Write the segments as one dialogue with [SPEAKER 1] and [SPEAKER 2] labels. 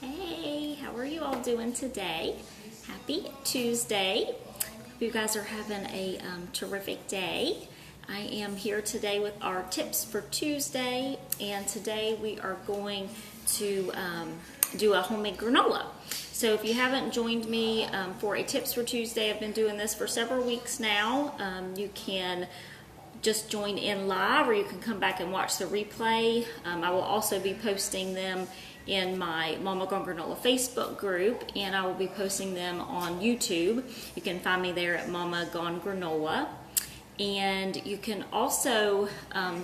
[SPEAKER 1] Hey, how are you all doing today? Happy Tuesday. Hope you guys are having a terrific day. I am here today with our tips for Tuesday, and today we are going to do a homemade granola. So if you haven't joined me for a tips for Tuesday, I've been doing this for several weeks now. You can just join in live, or you can come back and watch the replay. I will also be posting them in my Mama Gone Granola Facebook group, and I will be posting them on YouTube. You can find me there at Mama Gone Granola. And you can also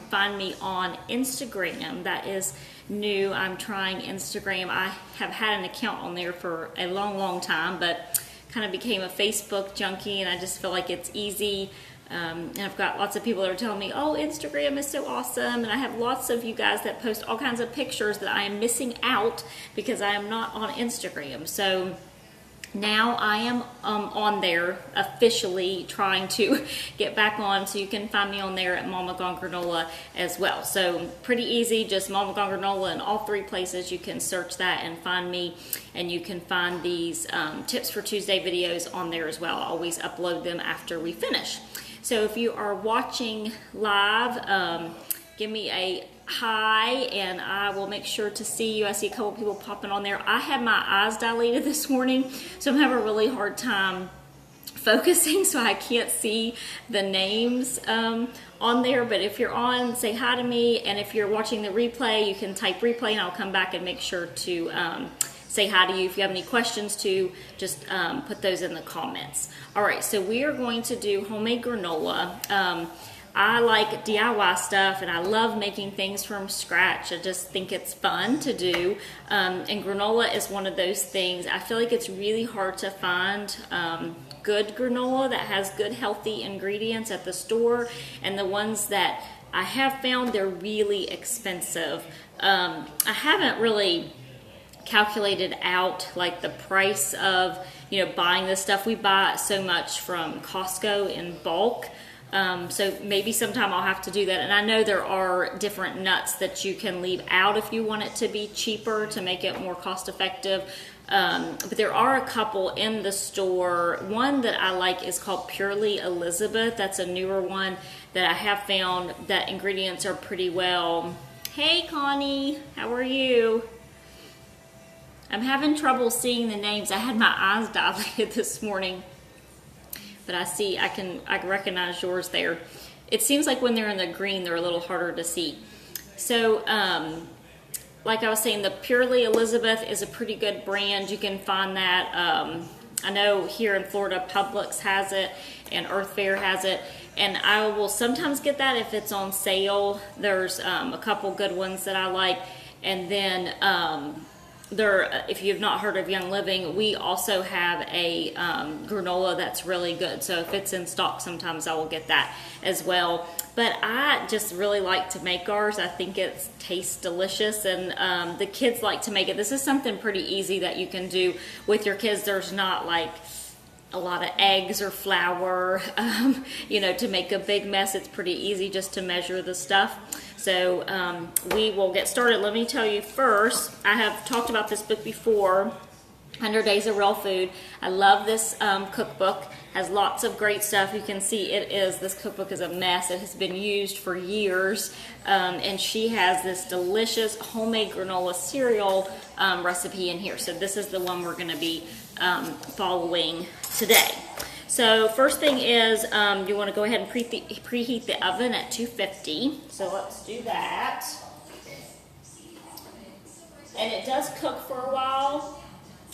[SPEAKER 1] find me on Instagram. That is new. I'm trying Instagram. I have had an account on there for a long time, but kind of became a Facebook junkie, and I just feel like it's easy. And I've got lots of people that are telling me, oh, Instagram is so awesome. And I have lots of you guys that post all kinds of pictures that I am missing out because I am not on Instagram. So now I am on there officially, trying to get back on, so you can find me on there at Mama Gone Granola as well. So pretty easy, just Mama Gone Granola in all three places. You can search that and find me, and you can find these Tips for Tuesday videos on there as well. I always upload them after we finish. So if you are watching live, give me a hi, and I will make sure to see you. I see a couple people popping on there. I had my eyes dilated this morning, so I'm having a really hard time focusing, so I can't see the names on there. But if you're on, say hi to me, and if you're watching the replay, you can type replay, and I'll come back and make sure to say hi to you. If you have any questions too, just put those in the comments. All right, so we are going to do homemade granola. I like DIY stuff, and I love making things from scratch. I just think it's fun to do, and granola is one of those things. I feel like it's really hard to find good granola that has good healthy ingredients at the store, and the ones that I have found, they're really expensive. I haven't really calculated out like the price of buying this stuff. We buy so much from Costco in bulk. So maybe sometime I'll have to do that. And I know there are different nuts that you can leave out if you want it to be cheaper, to make it more cost effective. But there are a couple in the store. One that I like is called Purely Elizabeth. That's a newer one that I have found that ingredients are pretty well. Hey Connie, how are you? I'm having trouble seeing the names. I had my eyes dilated this morning, but I can recognize yours there. It seems like when they're in the green, they're a little harder to see. So, like I was saying, the Purely Elizabeth is a pretty good brand. You can find that. I know here in Florida, Publix has it, and Earth Fare has it. And I will sometimes get that if it's on sale. There's a couple good ones that I like. And then if you've not heard of Young Living, we also have a granola that's really good. So if it's in stock, sometimes I will get that as well. But I just really like to make ours. I think it tastes delicious, and the kids like to make it. This is something pretty easy that you can do with your kids. There's not like a lot of eggs or flour, to make a big mess. It's pretty easy just to measure the stuff. So we will get started. Let me tell you first, I have talked about this book before, 100 Days of Real Food. I love this cookbook. Has lots of great stuff. You can see this cookbook is a mess. It has been used for years. And she has this delicious homemade granola cereal recipe in here. So this is the one we're going to be following today. So first thing is you want to go ahead and preheat the oven at 250. So let's do that. And it does cook for a while.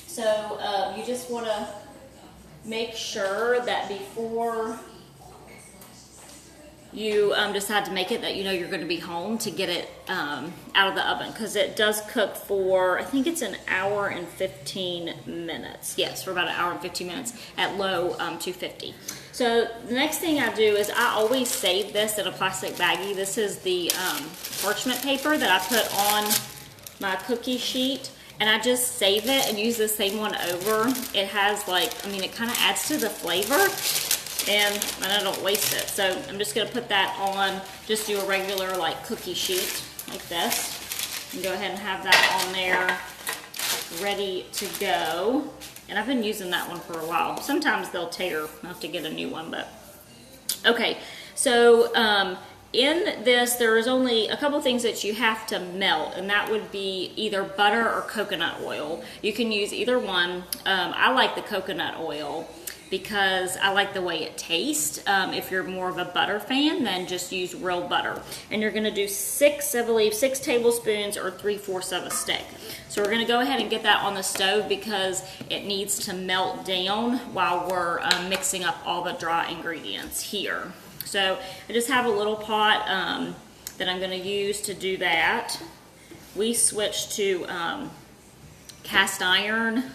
[SPEAKER 1] So you just want to make sure that before you decide to make it, that you're going to be home to get it out of the oven, because it does cook for, I think it's an hour and 15 minutes. Yes, for about an hour and 15 minutes at low 250. So the next thing I do is I always save this in a plastic baggie. This is the parchment paper that I put on my cookie sheet, and I just save it and use the same one over. It has it kind of adds to the flavor. And I don't waste it. So I'm just going to put that on, just do a regular cookie sheet like this. And go ahead and have that on there. ready to go. And I've been using that one for a while. Sometimes they'll tear. I'll have to get a new one, but okay. So in this, there is only a couple things that you have to melt, and that would be either butter or coconut oil. You can use either one. I like the coconut oil because I like the way it tastes. If you're more of a butter fan, then just use real butter. And you're gonna do I believe 6 tablespoons or 3/4 of a stick. So we're gonna go ahead and get that on the stove because it needs to melt down while we're mixing up all the dry ingredients here. So I just have a little pot that I'm gonna use to do that. We switched to cast iron,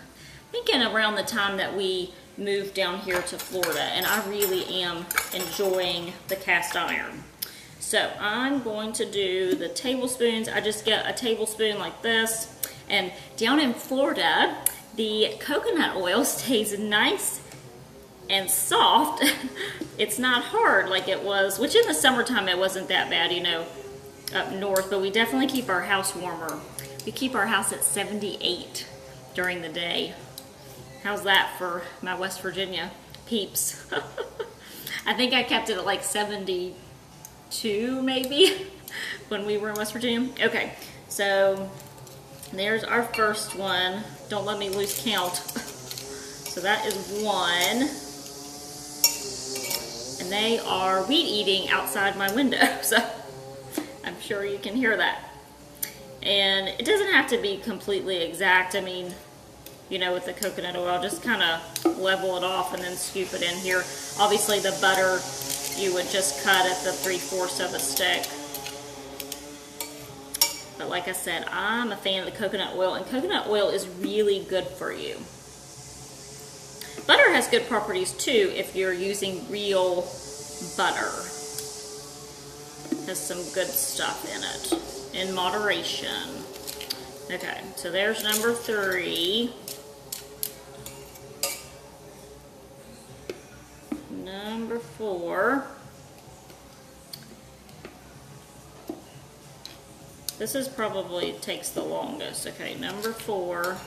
[SPEAKER 1] thinking around the time that we moved down here to Florida, and I really am enjoying the cast iron. So I'm going to do the tablespoons. I just get a tablespoon like this, and down in Florida, the coconut oil stays nice and soft. It's not hard like it was, which in the summertime it wasn't that bad, you know, up north, but we definitely keep our house warmer. We keep our house at 78 during the day. How's that for my West Virginia peeps? I think I kept it at like 72 maybe when we were in West Virginia. Okay, so there's our first one. Don't let me lose count. So that is one. And they are weed eating outside my window, so I'm sure you can hear that. And it doesn't have to be completely exact. I mean, you know, with the coconut oil, just kind of level it off and then scoop it in here. Obviously the butter, you would just cut at the 3/4 of a stick. But like I said, I'm a fan of the coconut oil, and coconut oil is really good for you. Butter has good properties too if you're using real butter. It has some good stuff in it, in moderation. Okay, so there's number 3. Number 4. This is probably takes the longest. Okay, number 4.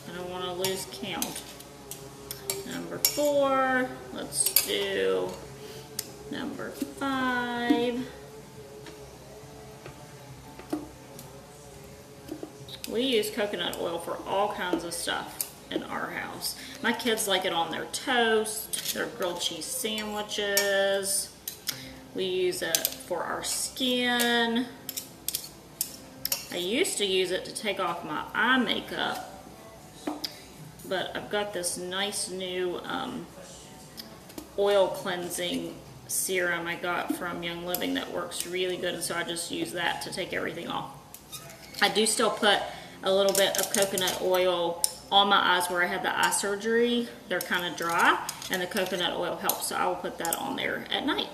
[SPEAKER 1] I don't want to lose count. Number 4. Let's do number 5. We use coconut oil for all kinds of stuff in our house. My kids like it on their toast, their grilled cheese sandwiches. We use it for our skin. I used to use it to take off my eye makeup, but I've got this nice new oil cleansing serum I got from Young Living that works really good, and so I just use that to take everything off. I do still put a little bit of coconut oil on my eyes where I had the eye surgery. They're kind of dry, and the coconut oil helps, so I will put that on there at night.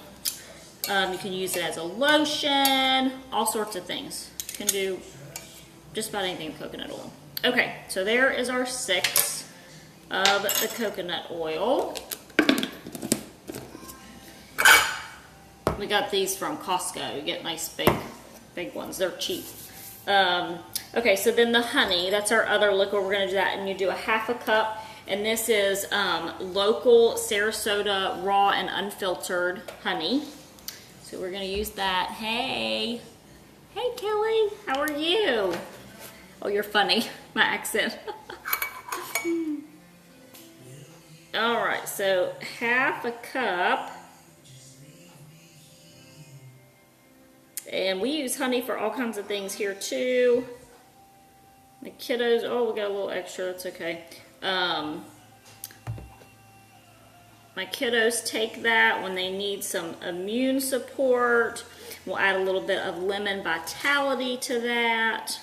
[SPEAKER 1] You can use it as a lotion, all sorts of things. You can do just about anything with coconut oil. Okay, so there is our 6 of the coconut oil. We got these from Costco. You get nice big ones. They're cheap. Okay, so then the honey, that's our other liquid. We're gonna do that, and you do a 1/2 cup, and this is local Sarasota raw and unfiltered honey. So we're gonna use that. Hey Kelly, how are you? Oh, you're funny, my accent. All right, so 1/2 cup. And we use honey for all kinds of things here too. The kiddos, oh, we got a little extra, that's okay. My kiddos take that when they need some immune support. We'll add a little bit of lemon vitality to that.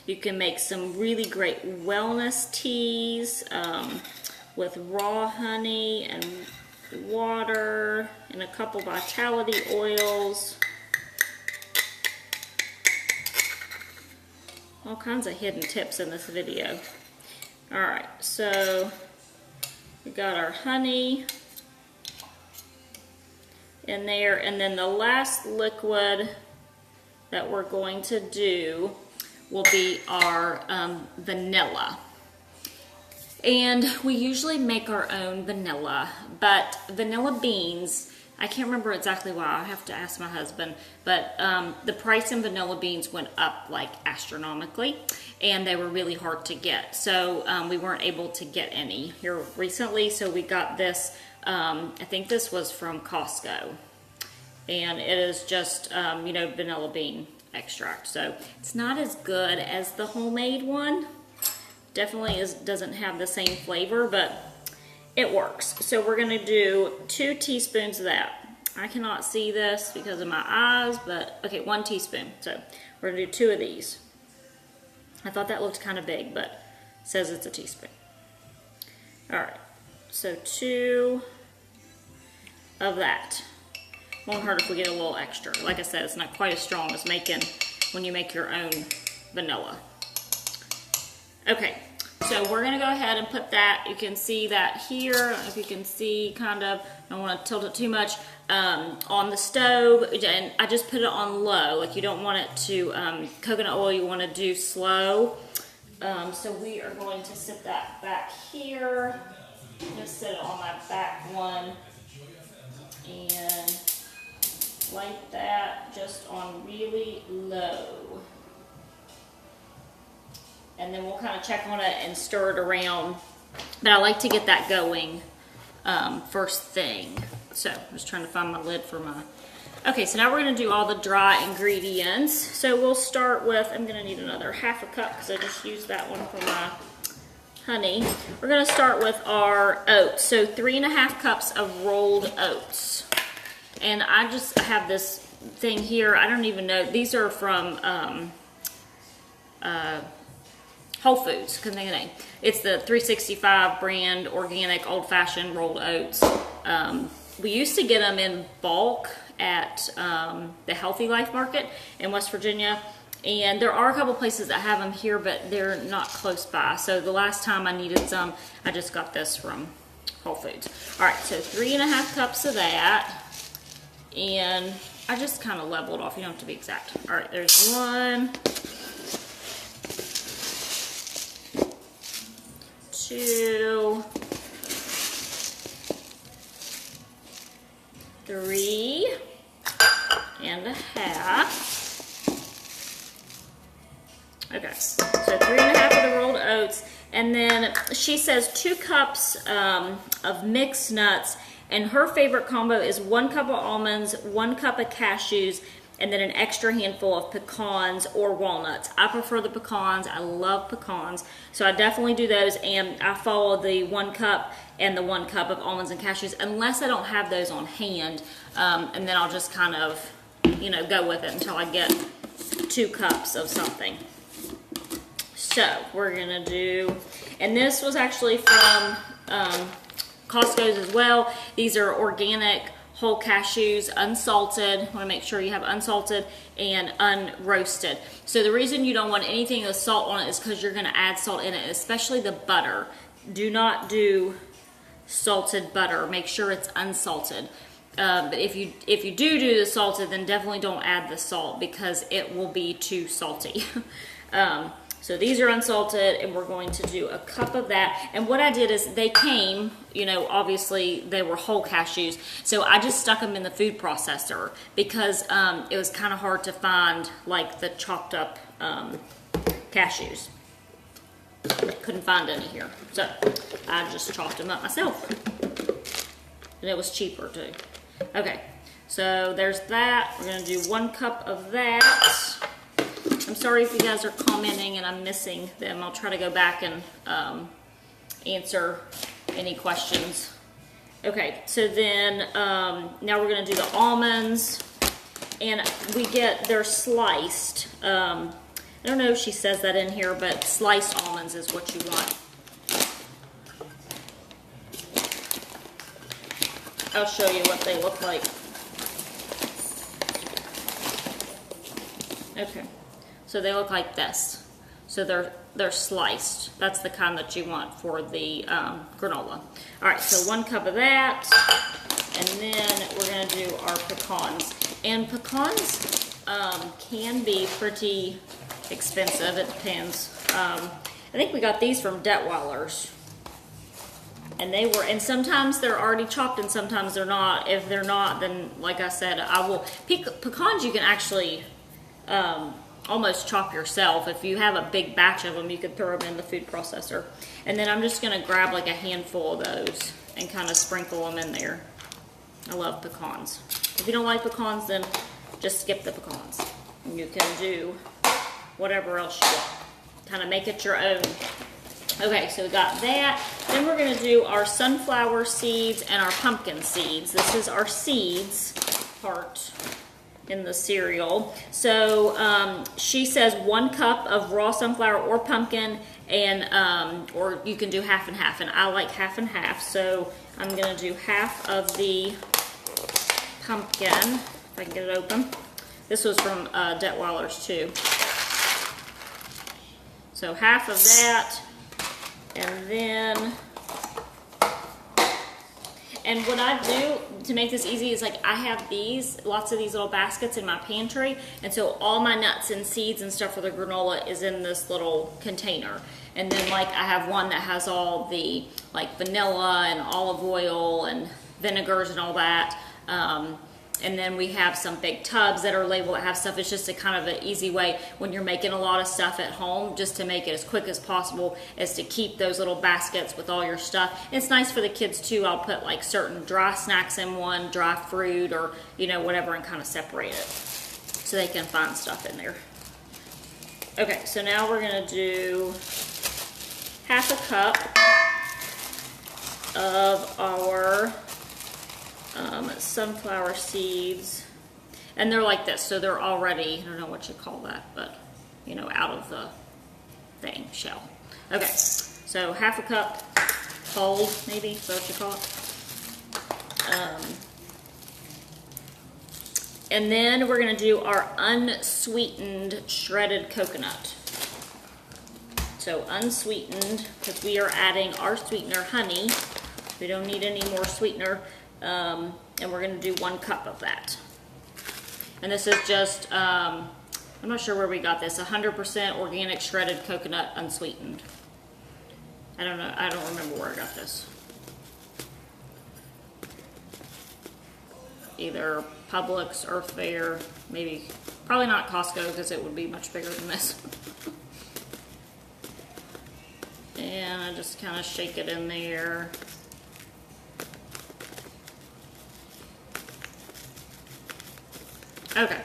[SPEAKER 1] You can make some really great wellness teas with raw honey and water and a couple vitality oils. All kinds of hidden tips in this video. All right, so we got our honey in there, and then the last liquid that we're going to do, will be our vanilla. And we usually make our own vanilla, but vanilla beans, I can't remember exactly why, I have to ask my husband, but the price in vanilla beans went up like astronomically, and they were really hard to get. So we weren't able to get any here recently, so we got this, I think this was from Costco, and it is just, you know, vanilla bean extract. So it's not as good as the homemade one. Definitely doesn't have the same flavor, but it works. So we're gonna do 2 teaspoons of that. I cannot see this because of my eyes, but okay, 1 teaspoon. So we're gonna do 2 of these. I thought that looked kind of big, but it says it's a teaspoon. All right, so 2 of that. Won't hurt if we get a little extra. Like I said, it's not quite as strong as making when you make your own vanilla. Okay, so we're gonna go ahead and put that, you can see that here, if you can see kind of, I don't wanna tilt it too much, on the stove, and I just put it on low, like you don't want it to, coconut oil, you wanna do slow. So we are going to sit that back here, just sit it on my back one, and light that just on really low. And then we'll kind of check on it and stir it around. But I like to get that going first thing. So I'm just trying to find my lid for my... Okay, so now we're gonna do all the dry ingredients. So we'll start with, I'm gonna need another half a cup because I just used that one for my honey. We're gonna start with our oats. So 3.5 cups of rolled oats. And I just have this thing here, I don't even know, these are from Whole Foods, couldn't think of the name. It's the 365 brand organic old-fashioned rolled oats. We used to get them in bulk at the Healthy Life Market in West Virginia, and there are a couple places that have them here, but they're not close by. So the last time I needed some, I just got this from Whole Foods. All right, so 3.5 cups of that, and I just kind of leveled off. You don't have to be exact. All right, there's 1, 2, 3.5. Okay, so 3.5 of the rolled oats, and then she says 2 cups of mixed nuts, and her favorite combo is 1 cup of almonds, 1 cup of cashews, and then an extra handful of pecans or walnuts. I prefer the pecans. I love pecans, so I definitely do those, and I follow the 1 cup and the 1 cup of almonds and cashews, unless I don't have those on hand, and then I'll just kind of, you know, go with it until I get 2 cups of something. So we're gonna do, and this was actually from Costco's as well. These are organic whole cashews, unsalted. Want to make sure you have unsalted and unroasted. So the reason you don't want anything with salt on it is because you're going to add salt in it, especially the butter. Do not do salted butter. Make sure it's unsalted. But if you do the salted, then definitely don't add the salt because it will be too salty. So these are unsalted, and we're going to do a cup of that. And what I did is they came, you know, obviously they were whole cashews, so I just stuck them in the food processor because it was kind of hard to find like the chopped up cashews. Couldn't find any here, so I just chopped them up myself, and it was cheaper too. Okay, so there's that. We're gonna do 1 cup of that. I'm sorry if you guys are commenting and I'm missing them. I'll try to go back and answer any questions. Okay, so then now we're gonna do the almonds, and they're sliced. I don't know if she says that in here, but sliced almonds is what you want. I'll show you what they look like. Okay. So they look like this. So they're sliced. That's the kind that you want for the granola. All right, so 1 cup of that, and then we're gonna do our pecans. And pecans can be pretty expensive. It depends. I think we got these from Detweiler's. And they were, and sometimes they're already chopped and sometimes they're not. If they're not, then like I said, I will, pecans you can actually almost chop yourself. If you have a big batch of them, you could throw them in the food processor. And then I'm just gonna grab like a handful of those and kind of sprinkle them in there. I love pecans. If you don't like pecans, then just skip the pecans. And you can do whatever else you want. Kind of make it your own. Okay, so we got that. Then we're gonna do our sunflower seeds and our pumpkin seeds. This is our seeds part in the cereal. So she says 1 cup of raw sunflower or pumpkin, and or you can do half and half, and I like half and half. So I'm gonna do half of the pumpkin, if I can get it open. This was from Detweiler's too. So half of that. And then, and what I do to make this easy is like I have lots of these little baskets in my pantry, and so all my nuts and seeds and stuff for the granola is in this little container. And then like I have one that has all the like vanilla and olive oil and vinegars and all that. And then we have some big tubs that are labeled that have stuff. It's just a kind of an easy way when you're making a lot of stuff at home, just to make it as quick as possible, is to keep those little baskets with all your stuff. And it's nice for the kids too. I'll put like certain dry snacks in one, dry fruit, or you know, whatever, and kind of separate it so they can find stuff in there. Okay, so now we're gonna do half a cup of our sunflower seeds, and they're like this, so they're already, I don't know what you call that, but you know, out of the thing, shell. Okay, so half a cup whole, maybe, is that what you call it? And then we're gonna do our unsweetened shredded coconut. So unsweetened, because we are adding our sweetener, honey. We don't need any more sweetener. And we're going to do 1 cup of that. And this is just, I'm not sure where we got this, 100% organic shredded coconut unsweetened. I don't know, I don't remember where I got this. Either Publix or Fair, maybe, probably not Costco because it would be much bigger than this. And I just kind of shake it in there. Okay,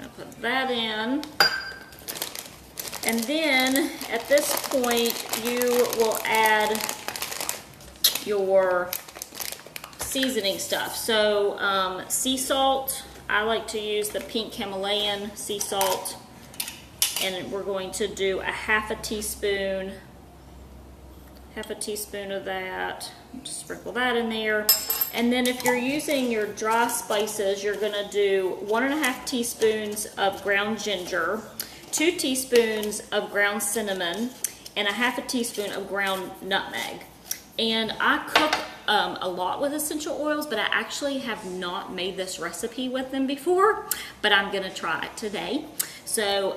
[SPEAKER 1] I'll put that in, and then at this point you will add your seasoning stuff. So sea salt, I like to use the pink Himalayan sea salt, and we're going to do a half a teaspoon of that. Just sprinkle that in there. And then if you're using your dry spices, you're gonna do 1.5 teaspoons of ground ginger, 2 teaspoons of ground cinnamon, and a half a teaspoon of ground nutmeg. And I cook a lot with essential oils, but I actually have not made this recipe with them before, but I'm gonna try it today. So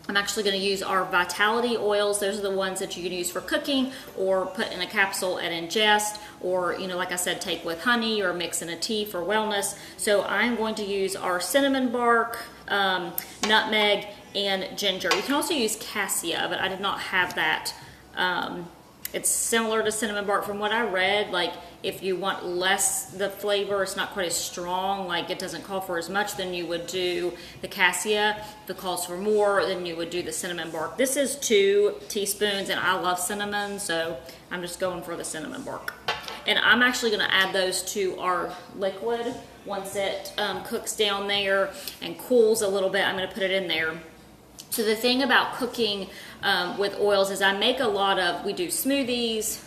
[SPEAKER 1] I'm actually going to use our Vitality oils. Those are the ones that you can use for cooking or put in a capsule and ingest, or, you know, like I said, take with honey or mix in a tea for wellness. So I'm going to use our cinnamon bark, nutmeg, and ginger. You can also use cassia, but I did not have that. It's similar to cinnamon bark from what I read. Like if you want less the flavor, it's not quite as strong, like it doesn't call for as much, then you would do the cassia. If it calls for more, then you would do the cinnamon bark. This is 2 teaspoons, and I love cinnamon, so I'm just going for the cinnamon bark. And I'm actually gonna add those to our liquid. Once it cooks down there and cools a little bit, I'm gonna put it in there. So the thing about cooking with oils is I make a lot of, we do smoothies,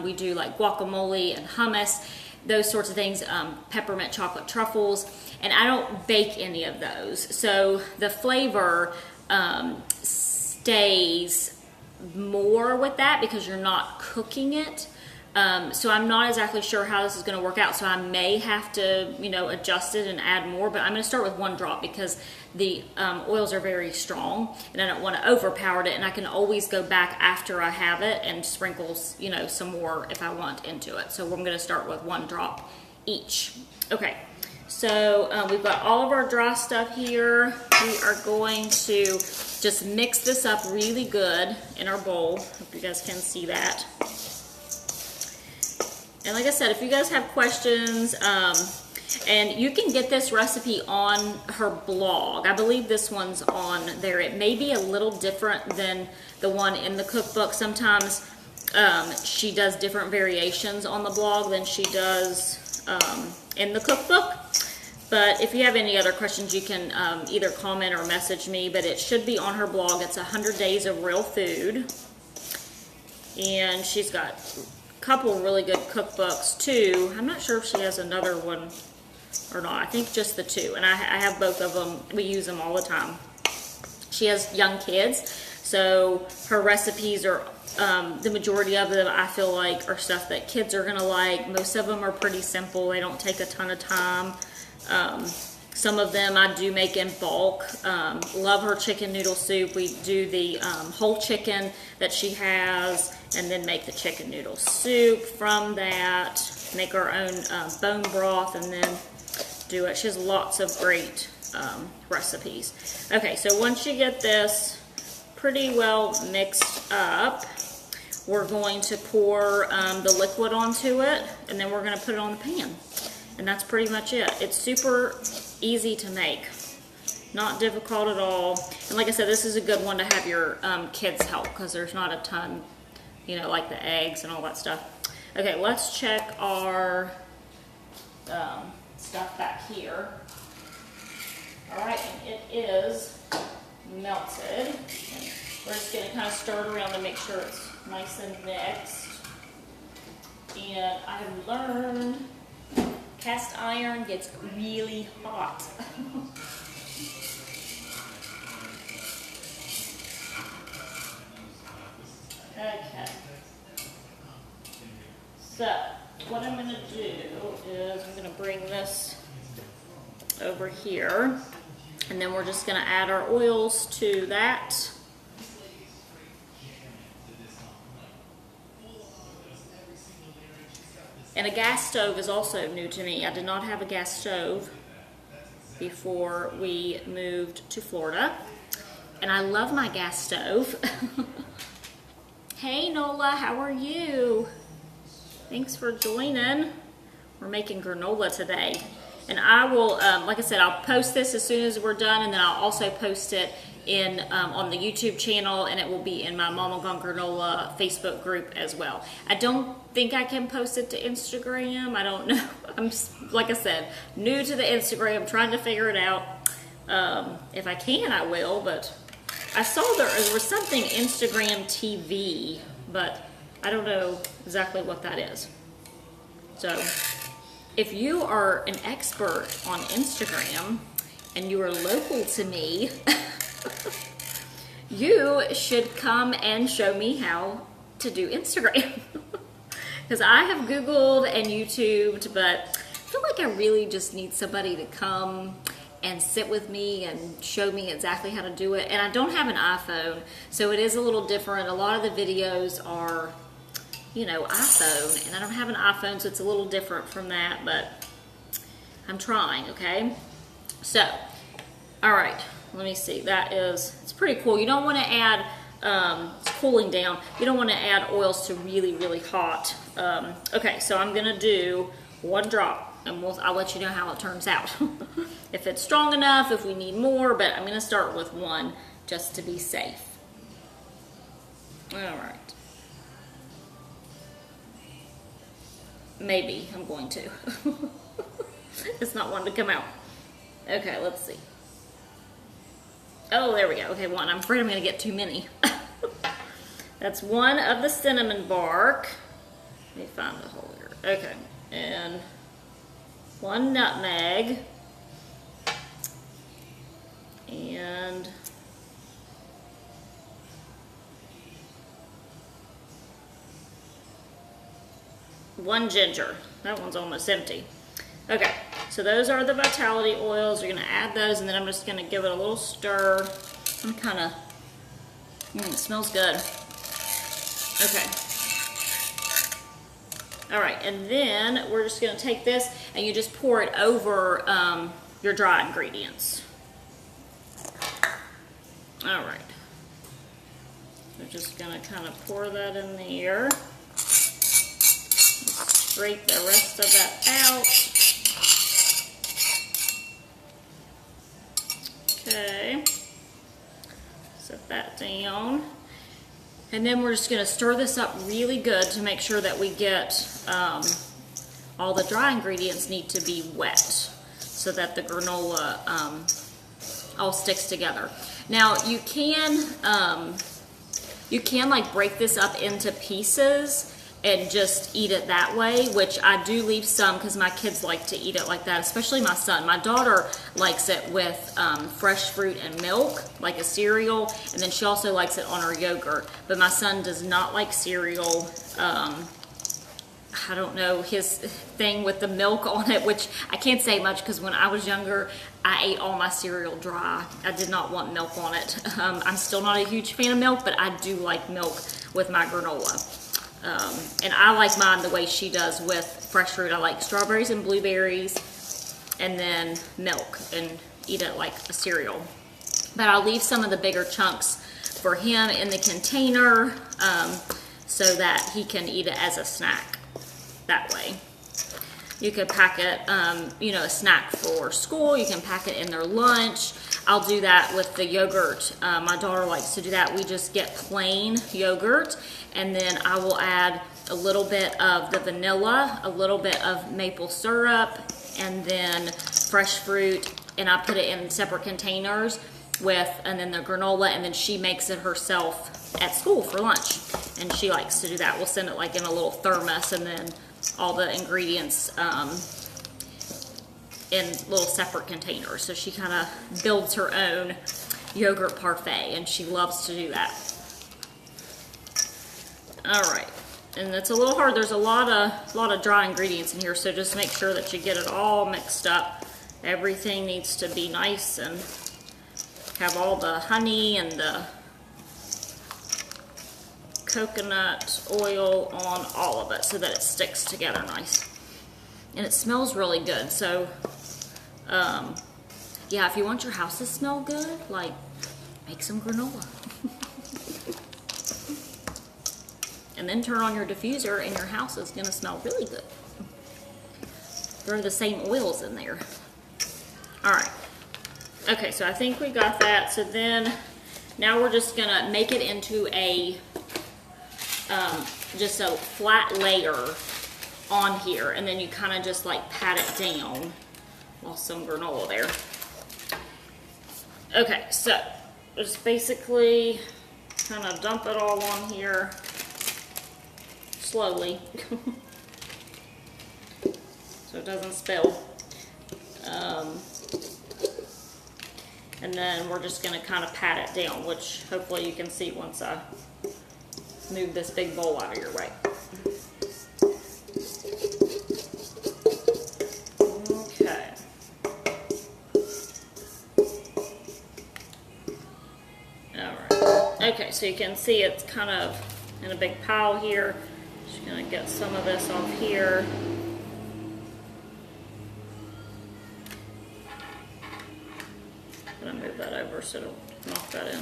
[SPEAKER 1] we do like guacamole and hummus, those sorts of things, peppermint chocolate truffles, and I don't bake any of those. So the flavor stays more with that because you're not cooking it. So I'm not exactly sure how this is going to work out. So I may have to, you know, adjust it and add more, but I'm going to start with 1 drop because the oils are very strong and I don't want to overpower it, and I can always go back after I have it and sprinkle, you know, some more if I want into it. So I'm going to start with 1 drop each. Okay, so we've got all of our dry stuff here. We are going to just mix this up really good in our bowl. Hope you guys can see that. And like I said, if you guys have questions, and you can get this recipe on her blog. I believe this one's on there. It may be a little different than the one in the cookbook. Sometimes she does different variations on the blog than she does in the cookbook. But if you have any other questions, you can either comment or message me. But it should be on her blog. It's 100 Days of Real Food. And she's got couple really good cookbooks too. I'm not sure if she has another one or not. I think just the 2, and I have both of them. We use them all the time. She has young kids, so her recipes are the majority of them, I feel like, are stuff that kids are gonna like. Most of them are pretty simple. They don't take a ton of time. Some of them I do make in bulk. Love her chicken noodle soup. We do the whole chicken that she has, and then make the chicken noodle soup from that. Make our own bone broth, and then do it. She has lots of great recipes. Okay, so once you get this pretty well mixed up, we're going to pour the liquid onto it, and then we're going to put it on the pan. And that's pretty much it. It's super easy to make. Not difficult at all. And like I said, this is a good one to have your kids help, because there's not a ton, you know, like the eggs and all that stuff. Okay, let's check our stuff back here. All right, and it is melted. And we're just going to kind of stir it around to make sure it's nice and mixed. And I have learned cast iron gets really hot. Okay. So, what I'm going to do is I'm going to bring this over here, and then we're just going to add our oils to that. And a gas stove is also new to me. I did not have a gas stove before we moved to Florida. And I love my gas stove. Hey Nola, how are you? Thanks for joining. We're making granola today. And I will, like I said, I'll post this as soon as we're done, and then I'll also post it in on the YouTube channel, and it will be in my Mama Gone Granola Facebook group as well. I don't think I can post it to Instagram. I don't know. I'm, like I said, new to the Instagram, trying to figure it out. If I can, I will, but I saw there was something Instagram TV, but I don't know exactly what that is. So if you are an expert on Instagram and you are local to me, you should come and show me how to do Instagram. Because I have Googled and YouTubed, but I feel like I really just need somebody to come and sit with me and show me exactly how to do it. And I don't have an iPhone, so it is a little different. A lot of the videos are, you know, iPhone, and I don't have an iPhone, so it's a little different from that, but I'm trying, okay? So, all right, let me see. That is, it's pretty cool. You don't want to add, it's cooling down. You don't want to add oils to really, really hot. Okay, so I'm going to do 1 drop, and I'll let you know how it turns out. If it's strong enough, if we need more, but I'm going to start with 1 just to be safe. All right. Maybe I'm going to. It's not wanting to come out. Okay, let's see. Oh, there we go. Okay, 1. I'm afraid I'm going to get too many. That's 1 of the cinnamon bark. Let me find the hole here. Okay, and 1 nutmeg. And 1 ginger. That one's almost empty. Okay, so those are the vitality oils. You're gonna add those, and then I'm just gonna give it a little stir. I'm kind of, it smells good. Okay. All right, and then we're just gonna take this and you just pour it over your dry ingredients. All right. We're just gonna kind of pour that in there. Scrape the rest of that out. Okay. Set that down. And then we're just gonna stir this up really good to make sure that we get all the dry ingredients need to be wet so that the granola all sticks together. Now you can like break this up into pieces and just eat it that way, which I do leave some because my kids like to eat it like that, especially my son. My daughter likes it with fresh fruit and milk, like a cereal, and then she also likes it on her yogurt. But my son does not like cereal. I don't know, his thing with the milk on it, which I can't say much because when I was younger, I ate all my cereal dry. I did not want milk on it. I'm still not a huge fan of milk, but I do like milk with my granola. And I like mine the way she does with fresh fruit. I like strawberries and blueberries and then milk and eat it like a cereal. But I'll leave some of the bigger chunks for him in the container so that he can eat it as a snack that way. You could pack it, you know, a snack for school. You can pack it in their lunch. I'll do that with the yogurt. My daughter likes to do that. We just get plain yogurt, and then I will add a little bit of the vanilla, a little bit of maple syrup, and then fresh fruit, and I put it in separate containers and then the granola, and then she makes it herself at school for lunch, and she likes to do that. We'll send it like in a little thermos, and then all the ingredients in little separate containers. So she kind of builds her own yogurt parfait, and she loves to do that. All right, and it's a little hard. There's a lot of dry ingredients in here, so just make sure that you get it all mixed up. Everything needs to be nice and have all the honey and the coconut oil on all of it so that it sticks together nice. And it smells really good. So yeah, if you want your house to smell good, like, make some granola. And then turn on your diffuser and your house is gonna smell really good. Throw the same oils in there. All right. Okay, so I think we got that. So then now we're just gonna make it into a just a flat layer on here, and then you kind of just like pat it down. Well, some granola there. Okay, so just basically kind of dump it all on here slowly so it doesn't spill. And then we're just going to kind of pat it down, which hopefully you can see once I move this big bowl out of your way. Okay. Alright. Okay, so you can see it's kind of in a big pile here. Just going to get some of this off here. I'm going to move that over so it'll knock that in.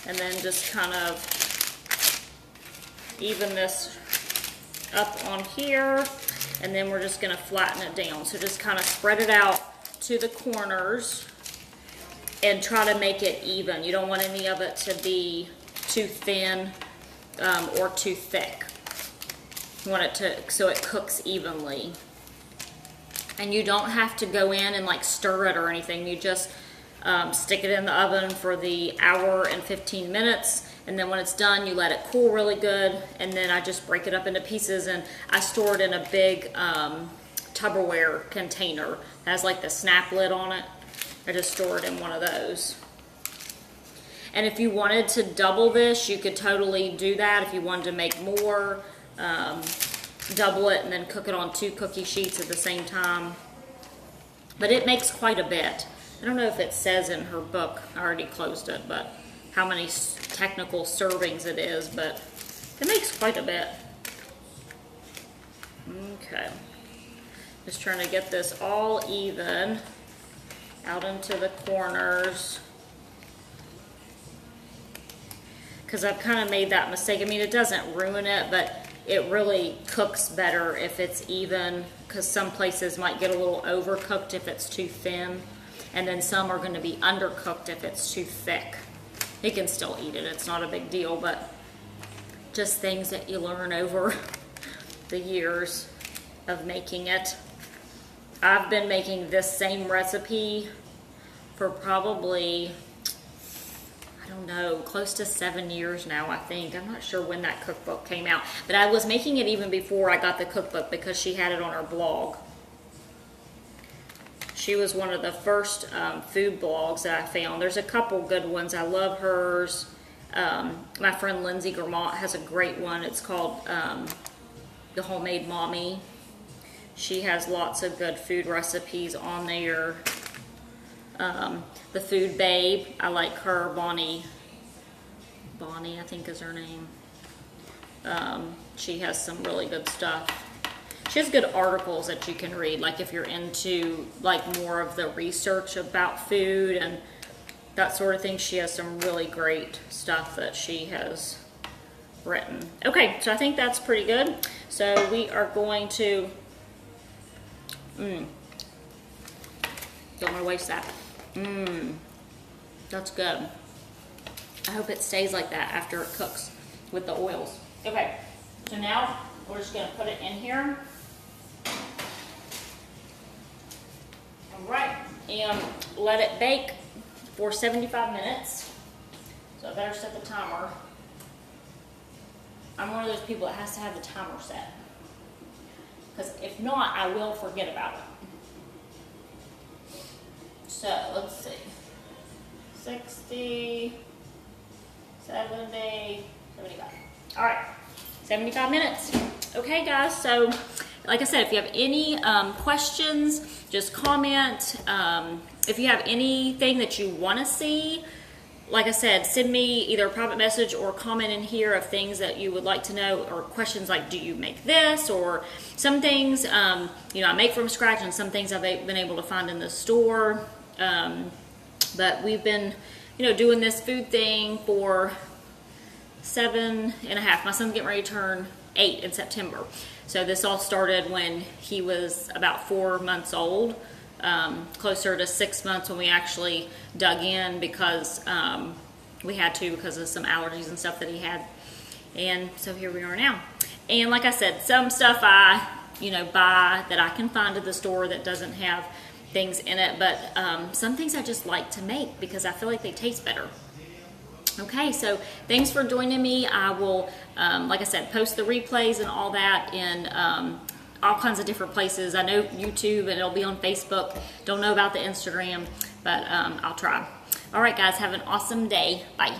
[SPEAKER 1] And then just kind of even this up on here, and then we're just going to flatten it down. So just kind of spread it out to the corners and try to make it even. You don't want any of it to be too thin or too thick. You want it to so it cooks evenly. And you don't have to go in and like stir it or anything. You just stick it in the oven for the hour and 15 minutes, and then when it's done you let it cool really good, and then I just break it up into pieces, and I store it in a big Tupperware container that has like the snap lid on it. I just store it in one of those. And if you wanted to double this, you could totally do that if you wanted to make more. double it and then cook it on 2 cookie sheets at the same time. But it makes quite a bit. I don't know if it says in her book, I already closed it, but how many technical servings it is, but it makes quite a bit. Okay. Just trying to get this all even out into the corners. Because I've kind of made that mistake. I mean, it doesn't ruin it, but it really cooks better if it's even, because some places might get a little overcooked if it's too thin, and then some are going to be undercooked if it's too thick. You can still eat it, it's not a big deal, but just things that you learn over the years of making it. I've been making this same recipe for probably, I don't know, close to 7 years now, I think. I'm not sure when that cookbook came out, but I was making it even before I got the cookbook because she had it on her blog. She was one of the first food blogs that I found. There's a couple good ones. I love hers. My friend Lindsay Gramont has a great one. It's called The Homemade Mommy. She has lots of good food recipes on there. The Food Babe, I like her. Bonnie, I think is her name. She has some really good stuff. She has good articles that you can read, like if you're into like more of the research about food and that sort of thing. She has some really great stuff that she has written. Okay, so I think that's pretty good. So we are going to, don't want to waste that. That's good. I hope it stays like that after it cooks with the oils. Okay, so now we're just going to put it in here. All right, and let it bake for 75 minutes. So I better set the timer. I'm one of those people that has to have the timer set, because if not, I will forget about it. So let's see, 60, 70, 75. All right, 75 minutes. Okay, guys, so like I said, if you have any questions, just comment. If you have anything that you want to see, like I said, send me either a private message or comment in here of things that you would like to know, or questions like, do you make this? Or some things, you know, I make from scratch, and some things I've been able to find in the store. But we've been, you know, doing this food thing for 7.5. My son's getting ready to turn 8 in September. So this all started when he was about 4 months old, closer to 6 months when we actually dug in, because we had to, because of some allergies and stuff that he had. And so here we are now. And like I said, some stuff I, you know, buy that I can find at the store that doesn't have things in it, but some things I just like to make because I feel like they taste better. Okay, so thanks for joining me. I will, like I said, post the replays and all that in all kinds of different places. I know YouTube, and it'll be on Facebook. Don't know about the Instagram, but I'll try. All right, guys, have an awesome day. Bye.